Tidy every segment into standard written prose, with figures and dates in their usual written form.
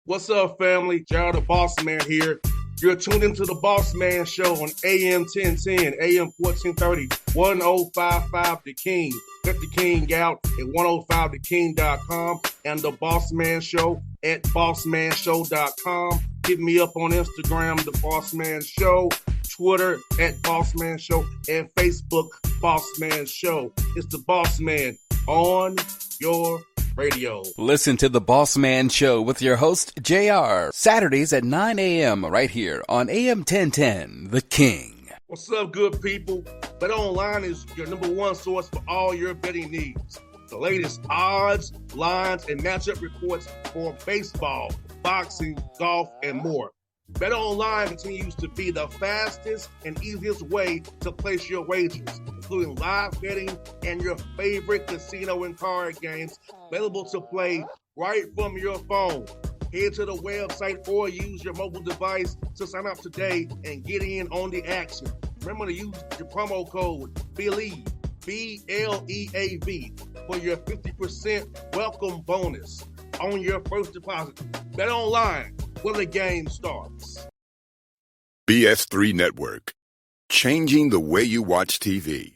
What's up, family? Gerald the Bossman here. You're tuned into the Bossman Show on AM 1010, AM 1430, 1055 The King. Let the King out at 105theking.com and the Bossman Show at bossmanshow.com. Hit me up on Instagram, The Bossman Show, Twitter at Bossman Show, and Facebook, Bossman Show. It's the Bossman on your radio. Listen to the Bossman Show with your host, JR, Saturdays at 9 a.m. right here on AM 1010, The King. What's up, good people? BetOnline is your number one source for all your betting needs. The latest odds, lines, and matchup reports for baseball, boxing, golf, and more. BetOnline continues to be the fastest and easiest way to place your wagers, including live betting and your favorite casino and card games available to play right from your phone. Head to the website or use your mobile device to sign up today and get in on the action. Remember to use your promo code BELIEVE, B-L-E-A-V, for your 50% welcome bonus on your first deposit. BetOnline, where the game starts. BS3 Network, changing the way you watch TV.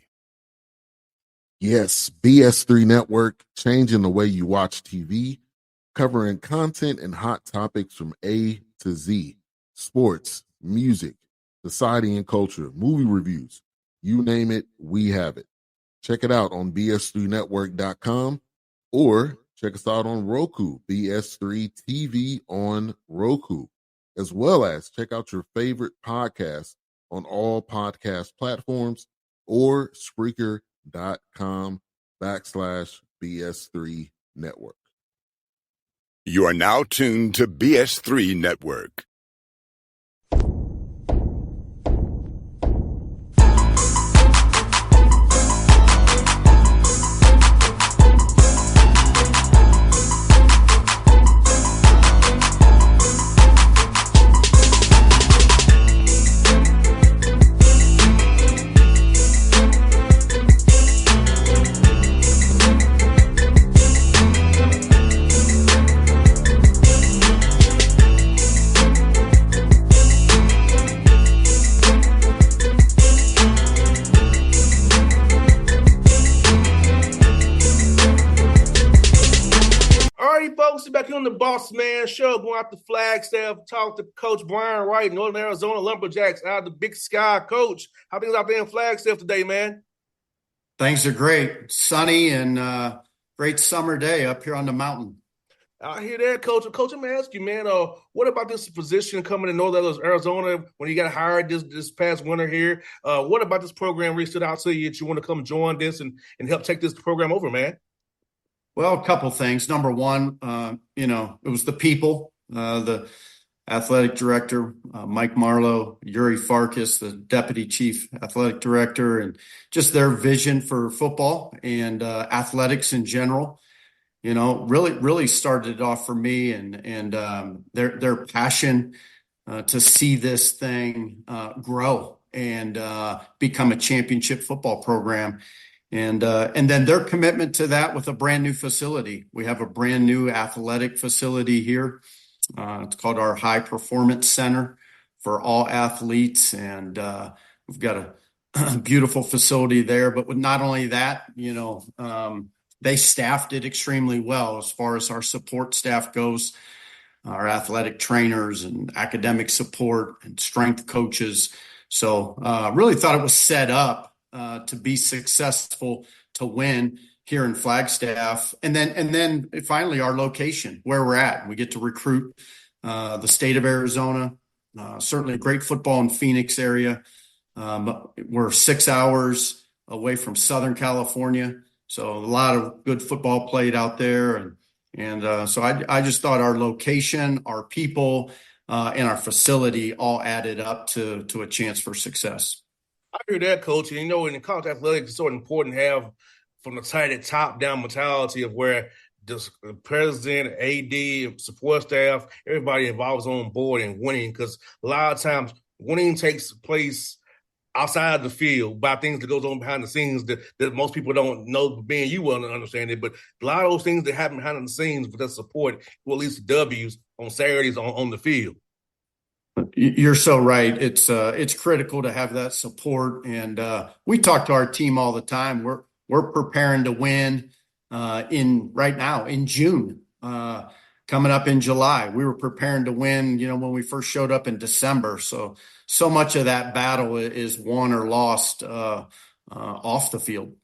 Yes, BS3 Network, changing the way you watch TV, covering content and hot topics from A to Z, sports, music, society and culture, movie reviews, you name it, we have it. Check it out on bs3network.com or check us out on Roku, BS3 TV on Roku, as well as check out your favorite podcast on all podcast platforms or Spreaker.com/BS3 Network. You are now tuned to BS3 Network. Back here on the Bossman Show, going out to Flagstaff, talk to Coach Brian Wright, Northern Arizona Lumberjacks, out of the Big Sky. Coach, how things out there in Flagstaff today, man? Things are great. Sunny and great summer day up here on the mountain. I hear that, Coach. Coach, I'm going to ask you, man, what about this position coming to Northern Arizona when you got hired this past winter here? What about this program really stood out to you that you want to come join this and help take this program over, man? Well, a couple things. Number one, it was the people, the athletic director, Mike Marlowe, Yuri Farkas, the deputy chief athletic director, and just their vision for football and athletics in general, really started it off for me and their passion to see this thing grow and become a championship football program. And then their commitment to that with a brand new facility. We have a brand new athletic facility here. It's called our High Performance Center for all athletes. And we've got a beautiful facility there. But with not only that, they staffed it extremely well as far as our support staff goes, our athletic trainers and academic support and strength coaches. So really thought it was set up to be successful, to win here in Flagstaff. And then finally our location, where we're at. We get to recruit the state of Arizona, certainly great football in Phoenix area. We're 6 hours away from Southern California. So a lot of good football played out there. And so I just thought our location, our people, and our facility all added up to a chance for success. I hear that, Coach. And, in college athletics, it's so important to have from the top-down mentality of where the president, AD, support staff, everybody involved is on board and winning, because a lot of times winning takes place outside the field, by things that goes on behind the scenes that most people don't know, being you will understand it. But a lot of those things that happen behind the scenes with that support will lead to W's on Saturdays on the field. You're so right. It's critical to have that support, and we talk to our team all the time. We're preparing to win right now in June. Coming up in July, we were preparing to win, when we first showed up in December. So much of that battle is won or lost off the field.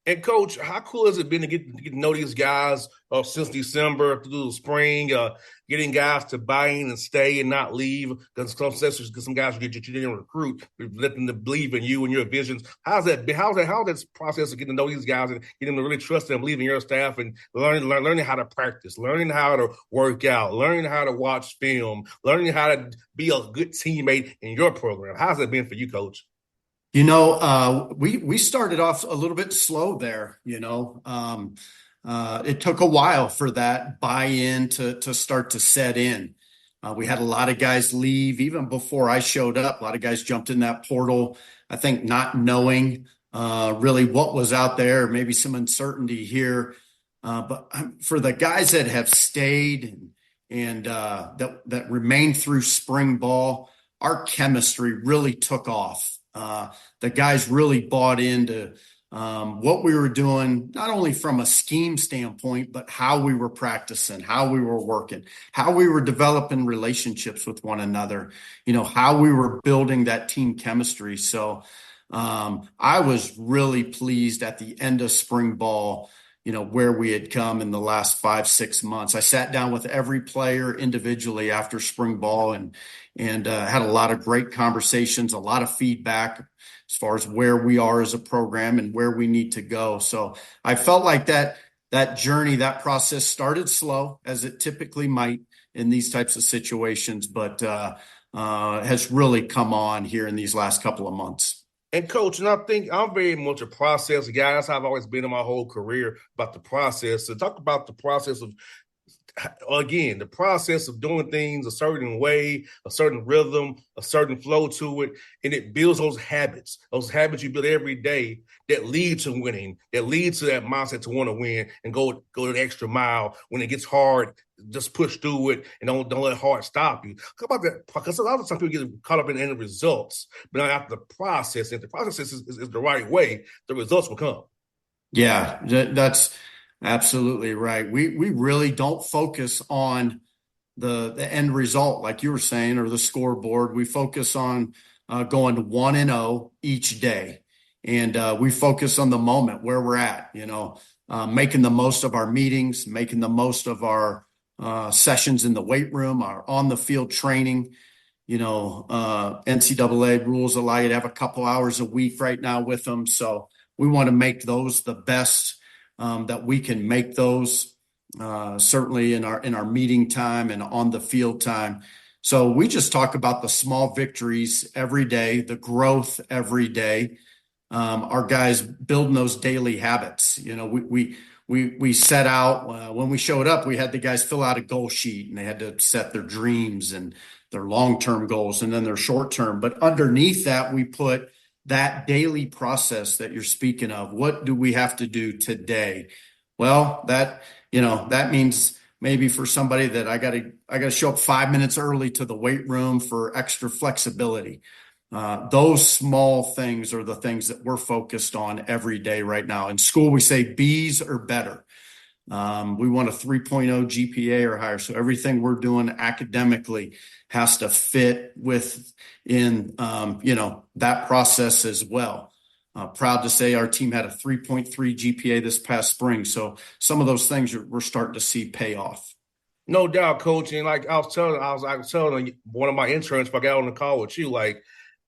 And Coach, how cool has it been to get to know these guys since December through the spring, getting guys to buy in and stay and not leave? Because some guys you didn't recruit, let them to believe in you and your visions. How's that been? How's that process of getting to know these guys and getting them to really trust them, believe in your staff, and learning how to practice, learning how to work out, learning how to watch film, learning how to be a good teammate in your program? How's that been for you, Coach? We started off a little bit slow there. It took a while for that buy-in to start to set in. We had a lot of guys leave even before I showed up. A lot of guys jumped in that portal, I think, not knowing really what was out there, maybe some uncertainty here. But for the guys that have stayed and that remained through spring ball, our chemistry really took off. The guys really bought into what we were doing, not only from a scheme standpoint, but how we were practicing, how we were working, how we were developing relationships with one another, how we were building that team chemistry. So I was really pleased at the end of spring ball, where we had come in the last 5-6 months. I sat down with every player individually after spring ball and had a lot of great conversations, a lot of feedback as far as where we are as a program and where we need to go. So I felt like that journey, that process started slow, as it typically might in these types of situations, but has really come on here in these last couple of months. And Coach, and I think I'm very much a process guy. That's how I've always been in my whole career, about the process. So talk about the process of, again, the process of doing things a certain way, a certain rhythm, a certain flow to it, and it builds those habits you build every day that lead to winning, that lead to that mindset to want to win and go the extra mile when it gets hard. Just push through it and don't let hard stop you. How about that? Because a lot of times people get caught up in the end results, but not after the process. If the process is the right way, the results will come. Yeah, that's absolutely right. We really don't focus on the end result, like you were saying, or the scoreboard. We focus on going 1-0 each day, and we focus on the moment where we're at. Making the most of our meetings, making the most of our sessions in the weight room, our on the field training. NCAA rules allow you to have a couple hours a week right now with them, so we want to make those the best that we can make those, certainly in our meeting time and on the field time. So we just talk about the small victories every day, the growth every day. Our guys building those daily habits. We set out when we showed up, we had the guys fill out a goal sheet, and they had to set their dreams and their long-term goals and then their short-term. But underneath that, we put that daily process that you're speaking of. What do we have to do today? Well, that means maybe for somebody that I gotta show up 5 minutes early to the weight room for extra flexibility. Those small things are the things that we're focused on every day right now. In school, we say B's or better. We want a 3.0 GPA or higher. So everything we're doing academically has to fit within, that process as well. Proud to say our team had a 3.3 GPA this past spring. So some of those things we're starting to see pay off. No doubt, Coach. And like I was telling one of my interns, if I got on the call with you, like,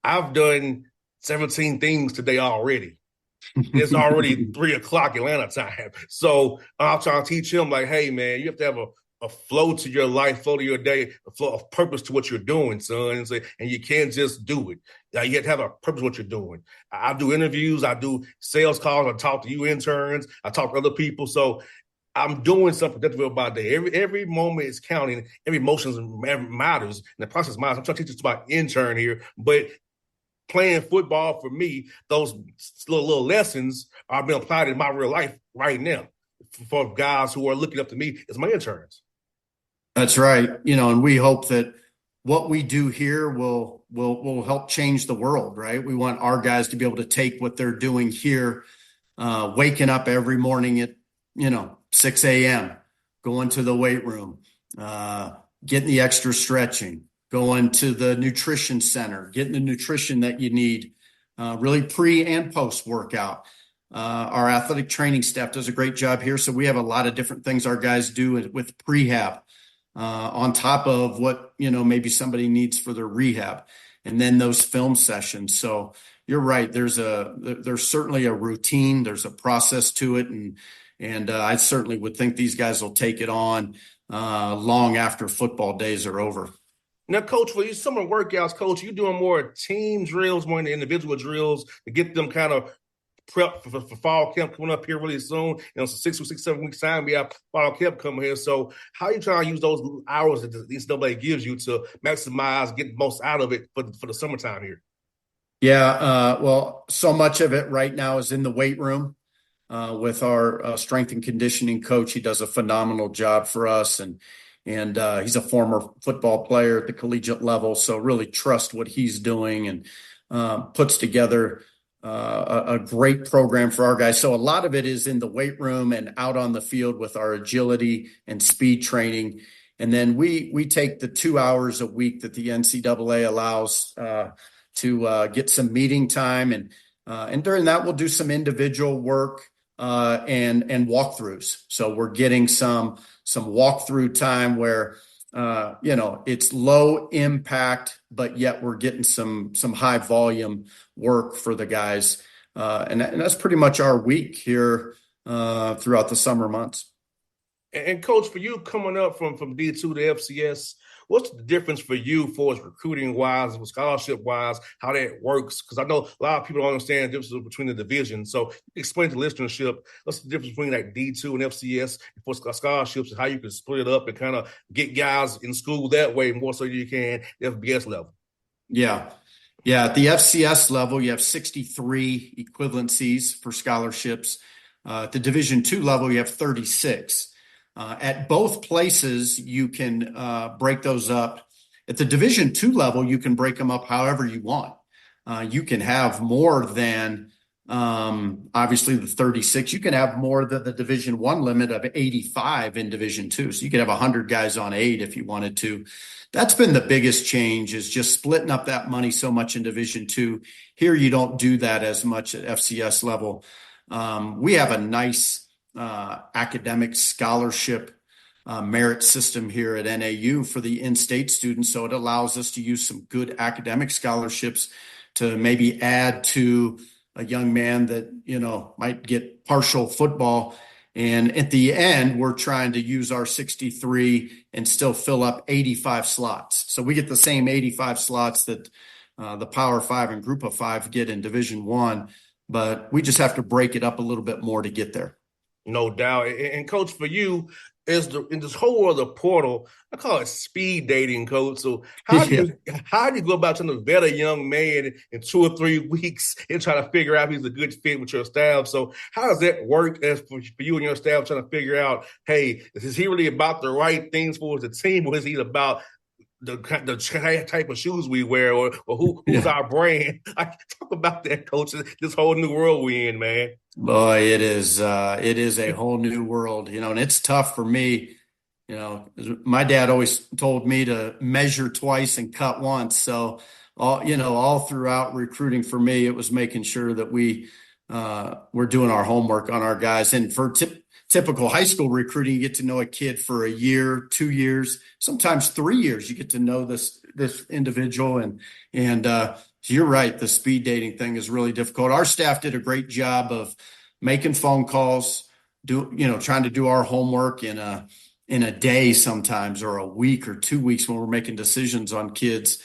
I've done 17 things today already. It's already 3:00 Atlanta time. So I'm trying to teach him, like, hey, man, you have to have a flow to your life, flow to your day, a flow of purpose to what you're doing, son. And you can't just do it. You have to have a purpose to what you're doing. I do interviews. I do sales calls. I talk to you interns. I talk to other people. So I'm doing something productive about day. Every moment is counting. Every emotion matters. And the process matters. I'm trying to teach this about intern here, but playing football for me, those little lessons are being applied in my real life right now for guys who are looking up to me as my interns. That's right. And we hope that what we do here will help change the world, right? We want our guys to be able to take what they're doing here, waking up every morning at, 6 a.m., going to the weight room, getting the extra stretching, going to the nutrition center, getting the nutrition that you need, really pre and post workout. Our athletic training staff does a great job here. So we have a lot of different things our guys do with prehab, on top of what, maybe somebody needs for their rehab, and then those film sessions. So you're right. There's certainly a routine. There's a process to it. And I certainly would think these guys will take it on long after football days are over. Now, Coach, for these summer workouts, Coach, you doing more team drills, more than individual drills to get them kind of prep for fall camp coming up here really soon. 7 weeks time, we have fall camp coming here. So how are you trying to use those hours that the NCAA gives you to maximize, get the most out of it for the summertime here? Yeah, well, so much of it right now is in the weight room with our strength and conditioning coach. He does a phenomenal job for us, and he's a former football player at the collegiate level, so really trust what he's doing, and puts together a great program for our guys. So a lot of it is in the weight room and out on the field with our agility and speed training. And then we take the 2 hours a week that the NCAA allows to get some meeting time. And during that, we'll do some individual work and walkthroughs. So we're getting some walkthrough time where it's low impact, but yet we're getting some high volume work for the guys. And that's pretty much our week here throughout the summer months. And Coach, for you coming up from D2 to FCS, what's the difference for you for recruiting wise, scholarship wise, how that works? Because I know a lot of people don't understand the difference between the divisions. So explain to listenership, what's the difference between like D2 and FCS for scholarships, and how you can split it up and kind of get guys in school that way more so you can FBS level? Yeah. At the FCS level, you have 63 equivalencies for scholarships. At the Division II level, you have 36. At both places, you can break those up. At the Division II level, you can break them up however you want. You can have more than, obviously, the 36. You can have more than the Division I limit of 85 in Division II. So you could have 100 guys on 8 if you wanted to. That's been the biggest change, is just splitting up that money so much in Division II. Here, you don't do that as much at FCS level. We have a nice academic scholarship merit system here at NAU for the in-state students. So it allows us to use some good academic scholarships to maybe add to a young man that, might get partial football. And at the end, we're trying to use our 63 and still fill up 85 slots. So we get the same 85 slots that the Power 5 and Group of 5 get in Division I, but we just have to break it up a little bit more to get there. No doubt. And Coach, for you, in this whole world of portal, I call it speed dating, Coach. So how do you go about trying to vet a young man in 2 or 3 weeks and try to figure out if he's a good fit with your staff? So how does that work as for you and your staff trying to figure out, hey, is he really about the right things for the team, or is he about the type of shoes we wear, or who's our brand? Talk about that, Coach. This whole new world we in, man. Boy, it is a whole new world, and it's tough for me. My dad always told me to measure twice and cut once. So all throughout recruiting for me, it was making sure that we're doing our homework on our guys. And for typical high school recruiting, you get to know a kid for a year, 2 years, sometimes 3 years. You get to know this individual, and you're right. The speed dating thing is really difficult. Our staff did a great job of making phone calls, trying to do our homework in a day sometimes, or a week or 2 weeks when we're making decisions on kids.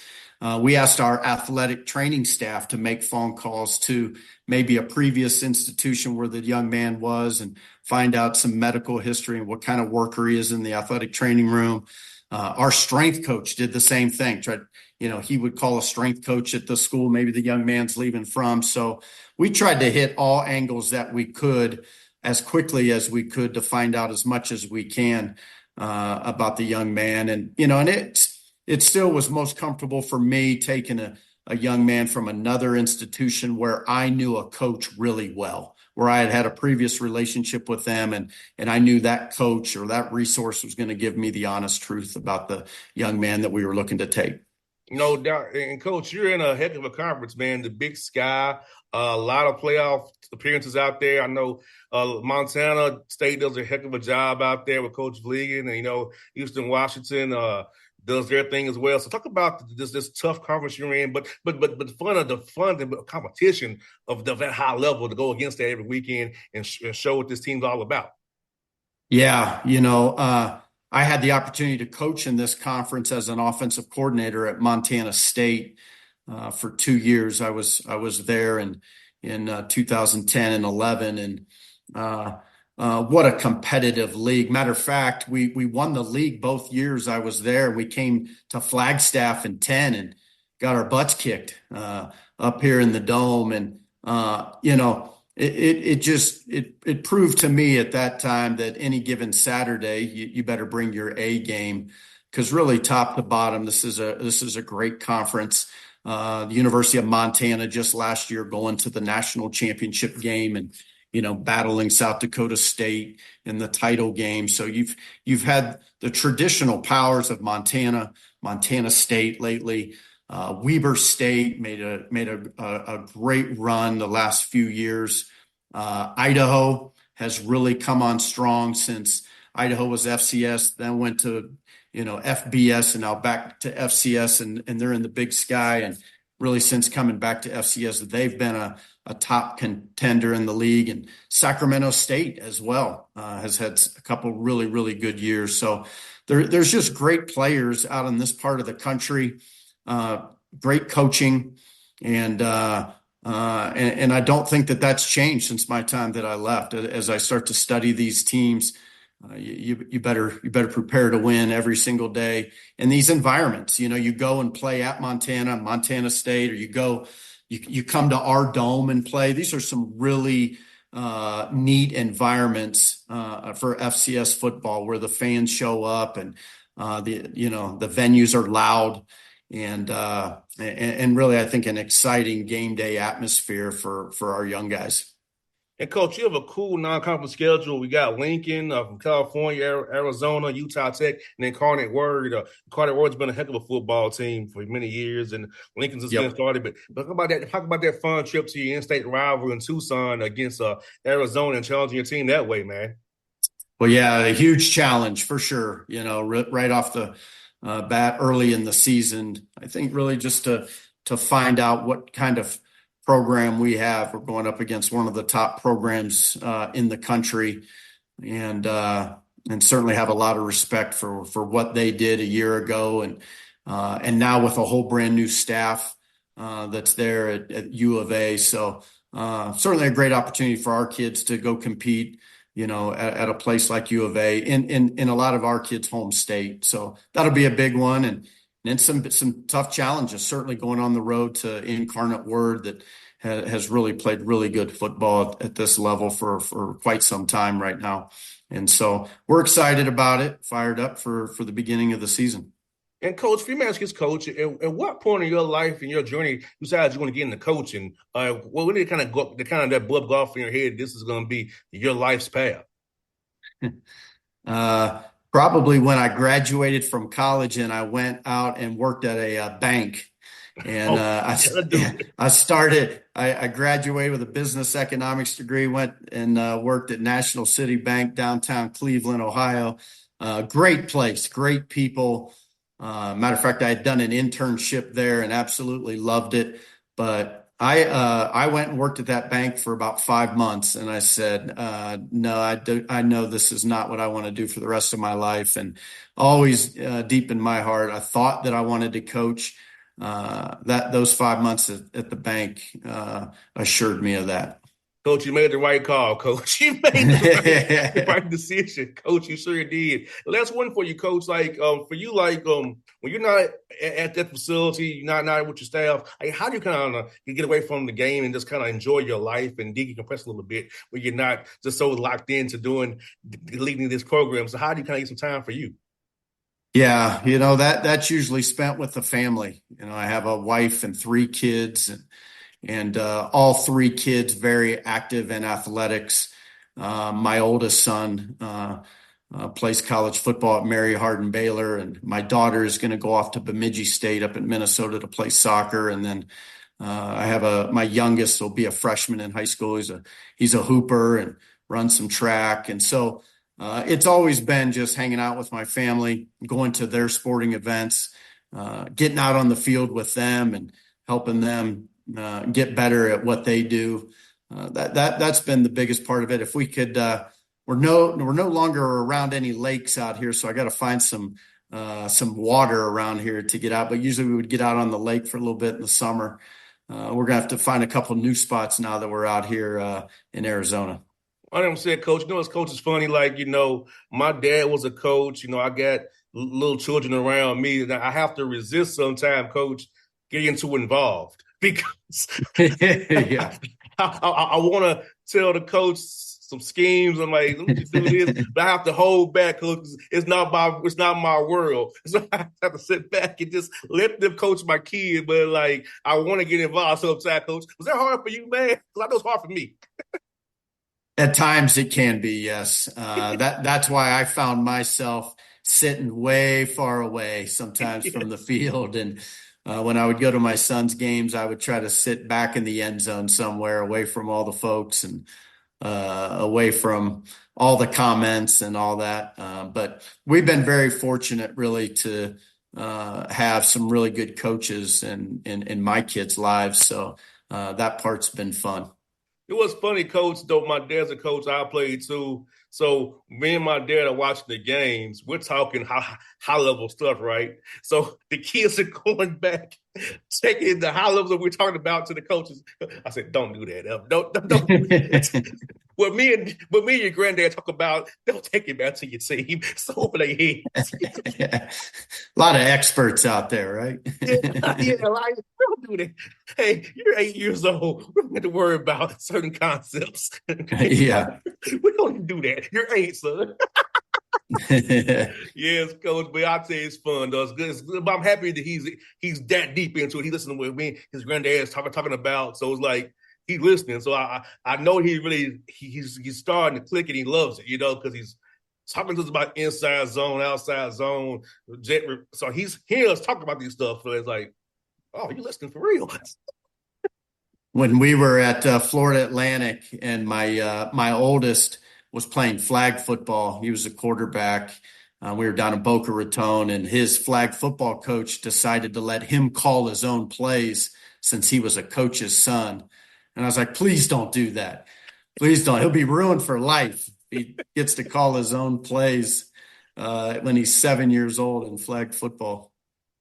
We asked our athletic training staff to make phone calls to maybe a previous institution where the young man was, and find out some medical history and what kind of worker he is in the athletic training room. Our strength coach did the same thing. He would call a strength coach at the school, maybe the young man's leaving from. So we tried to hit all angles that we could as quickly as we could to find out as much as we can about the young man. And it still was most comfortable for me taking a young man from another institution where I knew a coach really well, where I had had a previous relationship with them, and I knew that coach or that resource was going to give me the honest truth about the young man that we were looking to take. No doubt. And Coach, you're in a heck of a conference, man. The Big Sky, a lot of playoff appearances out there. I know Montana State does a heck of a job out there with Coach Vliegen, and Houston, Washington does their thing as well. So talk about this tough conference you're in, but the fun and competition of that high level to go against that every weekend and show what this team's all about. Yeah, I had the opportunity to coach in this conference as an offensive coordinator at Montana State for 2 years. I was there in 2010 and 11, and what a competitive league. Matter of fact, we won the league both years I was there. We came to Flagstaff in 10 and got our butts kicked up here in the Dome, and It proved to me at that time that any given Saturday, you better bring your A game, because really top to bottom, this is a great conference. The University of Montana just last year going to the national championship game and battling South Dakota State in the title game. So you've had the traditional powers of Montana State lately. Weber State made a great run the last few years. Idaho has really come on strong since Idaho was FCS, then went to FBS, and now back to FCS, and they're in the Big Sky. And really, since coming back to FCS, they've been a top contender in the league. And Sacramento State as well has had a couple really, really good years. So there's just great players out in this part of the country. Great coaching, and I don't think that that's changed since my time that I left. As I start to study these teams, you better prepare to win every single day in these environments. You go and play at Montana State, or you come to our dome and play. These are some really neat environments for FCS football, where the fans show up and the venues are loud. And really, I think an exciting game day atmosphere for our young guys. And Coach, you have a cool non-conference schedule. We got Lincoln from California, Arizona, Utah Tech, and then Incarnate Word. Incarnate Word's been a heck of a football team for many years, and Lincoln's just getting started. But talk about that. Talk about that fun trip to your in-state rival in Tucson against Arizona and challenging your team that way, man. Well, yeah, a huge challenge for sure. Right off the bat early in the season, I think really just to find out what kind of program we have. We're going up against one of the top programs in the country, and certainly have a lot of respect for what they did a year ago, and now with a whole brand new staff that's there at U of A. So certainly a great opportunity for our kids to go compete at a place like U of A in a lot of our kids' home state. So that'll be a big one. And some tough challenges, certainly going on the road to Incarnate Word that has really played really good football at this level for quite some time right now. And so we're excited about it, fired up for the beginning of the season. And Coach, if you ask his coach, at what point in your life and your journey you decided you want to get into coaching? When did that blood go off in your head? This is going to be your life's path. Probably when I graduated from college and I went out and worked at a bank. And I graduated with a business economics degree, went and worked at National City Bank, downtown Cleveland, Ohio. Great place, great people. Matter of fact, I had done an internship there and absolutely loved it. But I went and worked at that bank for about 5 months, and I said, no, I know this is not what I want to do for the rest of my life. And always deep in my heart, I thought that I wanted to coach. Those 5 months at the bank assured me of that. Coach, you made the right call, Coach. You made the right decision, Coach. You sure did. Last one for you, Coach. Like, for you, like, when you're not at that facility, you're not with your staff. Like, how do you kind of get away from the game and just kind of enjoy your life and decompress a little bit, where you're not just so locked into leading this program? So, how do you kind of get some time for you? Yeah, that's usually spent with the family. I have a wife and 3 kids, and all 3 kids very active in athletics. My oldest son plays college football at Mary Hardin Baylor, and my daughter is going to go off to Bemidji State up in Minnesota to play soccer. And then I have my youngest will be a freshman in high school. He's a hooper and runs some track, and so it's always been just hanging out with my family, going to their sporting events, getting out on the field with them, and helping them get better at what they do. That's been the biggest part of it. If we could, we're no longer around any lakes out here, so I got to find some water around here to get out. But usually we would get out on the lake for a little bit in the summer. We're gonna have to find a couple new spots now that we're out here in Arizona. I never said, Coach. Coach is funny. Like, my dad was a coach. I got little children around me, and I have to resist sometimes, Coach, getting too involved because Yeah. I want to tell the coach some schemes. I'm like, let me just do this, but I have to hold back, Coach. It's not my world. So I have to sit back and just let them coach my kid. But like, I want to get involved sometimes, Coach. Was that hard for you, man? Because I know it's hard for me. At times it can be, yes. That's why I found myself sitting way far away sometimes from the field. And when I would go to my son's games, I would try to sit back in the end zone somewhere away from all the folks and away from all the comments and all that. But we've been very fortunate really to have some really good coaches in my kids' lives. So that part's been fun. It was funny, Coach, though. My dad's a coach. I played too. So me and my dad are watching the games. We're talking high level stuff, right? So the kids are going back, taking the high levels that we're talking about to the coaches. I said, "Don't do that. Don't do that." What me and your granddad talk about, don't take it back to your team. So open their heads. Yeah. A lot of experts out there, right? Yeah, like, don't do that. Hey, you're 8 years old. We don't have to worry about certain concepts. Yeah. We don't do that. You're 8, son. Yes, Coach, but I tell you, it's fun, though. It's good. But I'm happy that he's that deep into it. He listening with me, his granddad is talking about. So it's like he's listening. So I know he's starting to click and he loves it, because he's talking to us about inside zone, outside zone, so he's hearing us talk about these stuff. So it's like, oh, you listening for real? When we were at Florida Atlantic, and my oldest was playing flag football, he was a quarterback. We were down in Boca Raton, and his flag football coach decided to let him call his own plays since he was a coach's son. And I was like, please don't do that. Please don't. He'll be ruined for life. He gets to call his own plays when he's 7 years old in flag football.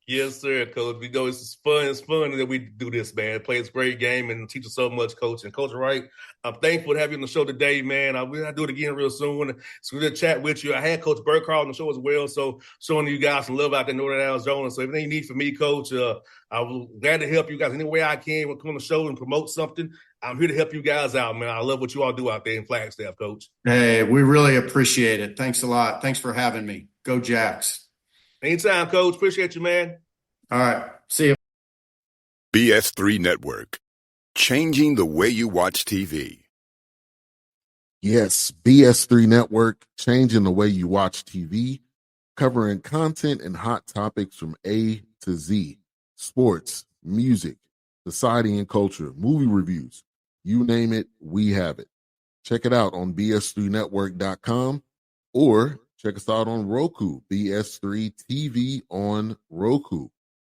Yes, sir, Coach. We know it's fun. It's fun that we do this, man. Play this great game and teach us so much, Coach. And Coach Wright, I'm thankful to have you on the show today, man. I'll do it again real soon. It's good to chat with you. I had Coach Burkhardt on the show as well, so showing you guys some love out there in Northern Arizona. So everything you need from me, Coach, I'm glad to help you guys any way I can. We'll come on the show and promote something. I'm here to help you guys out, man. I love what you all do out there in Flagstaff, Coach. Hey, we really appreciate it. Thanks a lot. Thanks for having me. Go Jacks. Anytime, Coach. Appreciate you, man. All right. See you. BS3 Network. Changing the way you watch TV. Yes, BS3 Network, changing the way you watch TV, covering content and hot topics from A to Z. Sports, music, society and culture, movie reviews. You name it, we have it. Check it out on bs3network.com or check us out on Roku, BS3 TV on Roku,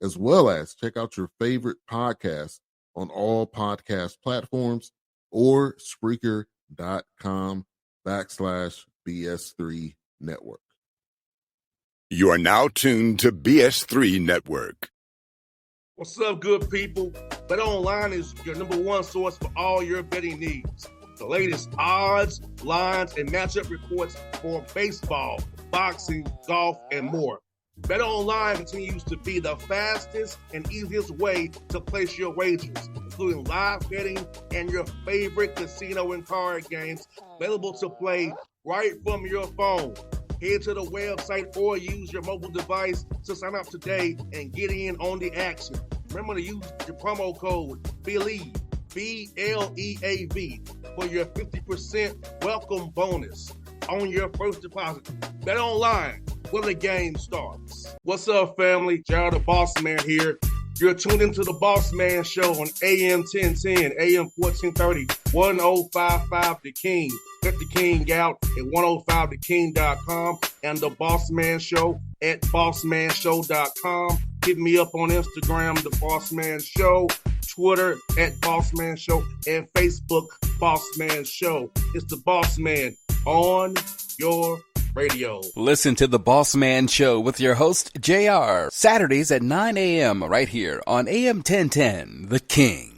as well as check out your favorite podcast on all podcast platforms or Spreaker.com/BS3 Network. You are now tuned to BS3 Network. What's up, good people? Bet Online is your number one source for all your betting needs. the latest odds, lines, and matchup reports for baseball, boxing, golf, and more. BetOnline continues to be the fastest and easiest way to place your wagers, including live betting and your favorite casino and card games available to play right from your phone. Head to the website or use your mobile device to sign up today and get in on the action. Remember to use your promo code BELIEVE, BLEAV, for your 50% welcome bonus on your first deposit. BetOnline, where the game starts. What's up, family? Jared the Bossman here. You're tuned into the Bossman Show on AM 1010, AM 1430, 1055 The King. Check The King out at 105theking.com and the Bossman Show at bossmanshow.com. Hit me up on Instagram, The Bossman Show, Twitter at Bossman Show, and Facebook, Bossman Show. It's the Bossman on your radio. Listen to the Bossman Show with your host, JR, Saturdays at 9 a.m. right here on AM 1010, The King.